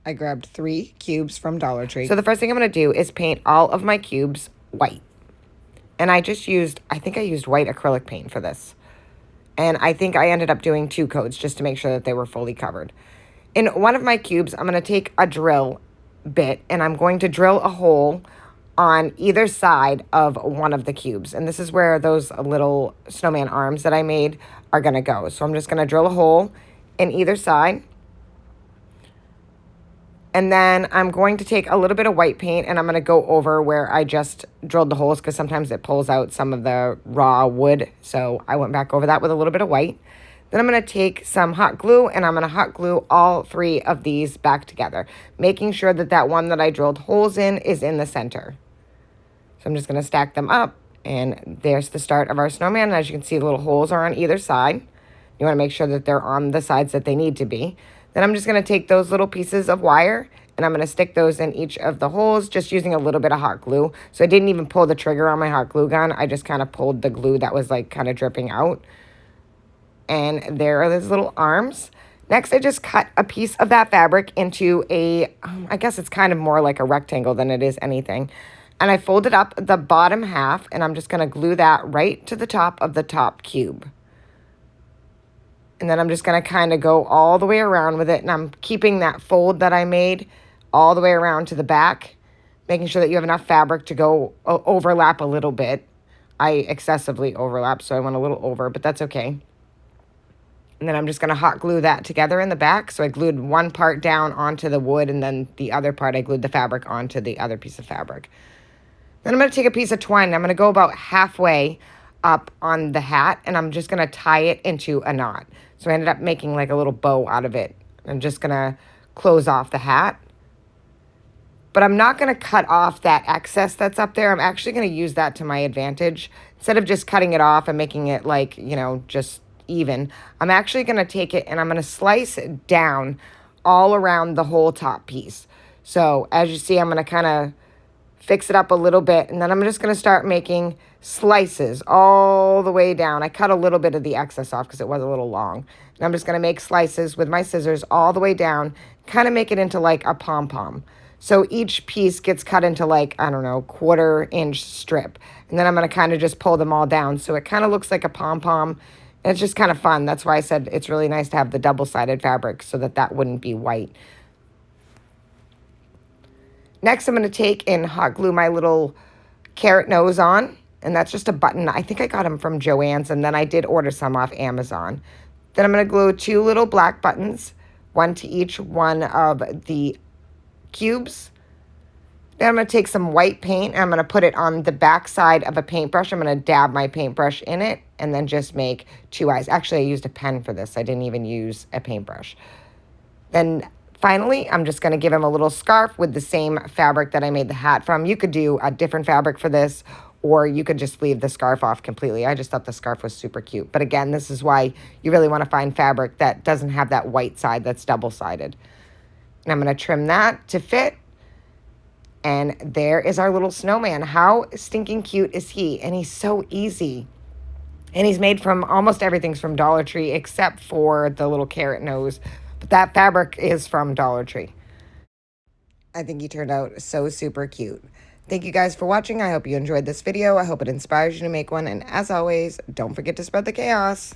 I grabbed 3 cubes from Dollar Tree. So the first thing I'm going to do is paint all of my cubes white. And I think I used white acrylic paint for this. And I think I ended up doing 2 coats just to make sure that they were fully covered. In one of my cubes, I'm going to take a drill bit and I'm going to drill a hole on either side of one of the cubes. And this is where those little snowman arms that I made are going to go. So I'm just going to drill a hole in either side. And then I'm going to take a little bit of white paint and I'm going to go over where I just drilled the holes because sometimes it pulls out some of the raw wood. So I went back over that with a little bit of white. Then I'm going to take some hot glue and I'm going to hot glue all 3 of these back together, making sure that that one that I drilled holes in is in the center. So I'm just going to stack them up and there's the start of our snowman. As you can see, the little holes are on either side. You want to make sure that they're on the sides that they need to be. Then I'm just going to take those little pieces of wire and I'm going to stick those in each of the holes just using a little bit of hot glue. So I didn't even pull the trigger on my hot glue gun. I just kind of pulled the glue that was like kind of dripping out. And there are those little arms. Next, I just cut a piece of that fabric into I guess it's kind of more like a rectangle than it is anything. And I folded up the bottom half and I'm just going to glue that right to the top of the top cube. And then I'm just going to kind of go all the way around with it. And I'm keeping that fold that I made all the way around to the back, making sure that you have enough fabric to go overlap a little bit. I excessively overlap, so I went a little over, but that's okay. And then I'm just going to hot glue that together in the back. So I glued one part down onto the wood, and then the other part I glued the fabric onto the other piece of fabric. Then I'm going to take a piece of twine, and I'm going to go about halfway up on the hat, and I'm just going to tie it into a knot. So I ended up making like a little bow out of it. I'm just going to close off the hat. But I'm not going to cut off that excess that's up there. I'm actually going to use that to my advantage. Instead of just cutting it off and making it like, just even, I'm actually going to take it and I'm going to slice it down all around the whole top piece. So as you see, I'm going to kind of fix it up a little bit, and then I'm just going to start making slices all the way down. I cut a little bit of the excess off because it was a little long. And I'm just going to make slices with my scissors all the way down, kind of make it into like a pom-pom. So each piece gets cut into like, I don't know, 1/4-inch strip. And then I'm going to kind of just pull them all down. So it kind of looks like a pom-pom. And it's just kind of fun. That's why I said it's really nice to have the double-sided fabric so that that wouldn't be white. Next, I'm going to take and hot glue my little carrot nose on. And that's just a button. I think I got them from Joann's, and then I did order some off Amazon. Then I'm going to glue 2 little black buttons, one to each one of the cubes. Then I'm going to take some white paint, and I'm going to put it on the back side of a paintbrush. I'm going to dab my paintbrush in it, and then just make 2 eyes. Actually, I used a pen for this. I didn't even use a paintbrush. Then finally, I'm just going to give him a little scarf with the same fabric that I made the hat from. You could do a different fabric for this, or you could just leave the scarf off completely. I just thought the scarf was super cute. But again, this is why you really want to find fabric that doesn't have that white side that's double-sided. And I'm going to trim that to fit. And there is our little snowman. How stinking cute is he? And he's so easy. And he's made from almost everything's from Dollar Tree except for the little carrot nose. But that fabric is from Dollar Tree. I think he turned out so super cute. Thank you guys for watching. I hope you enjoyed this video. I hope it inspires you to make one. And as always, don't forget to spread the chaos.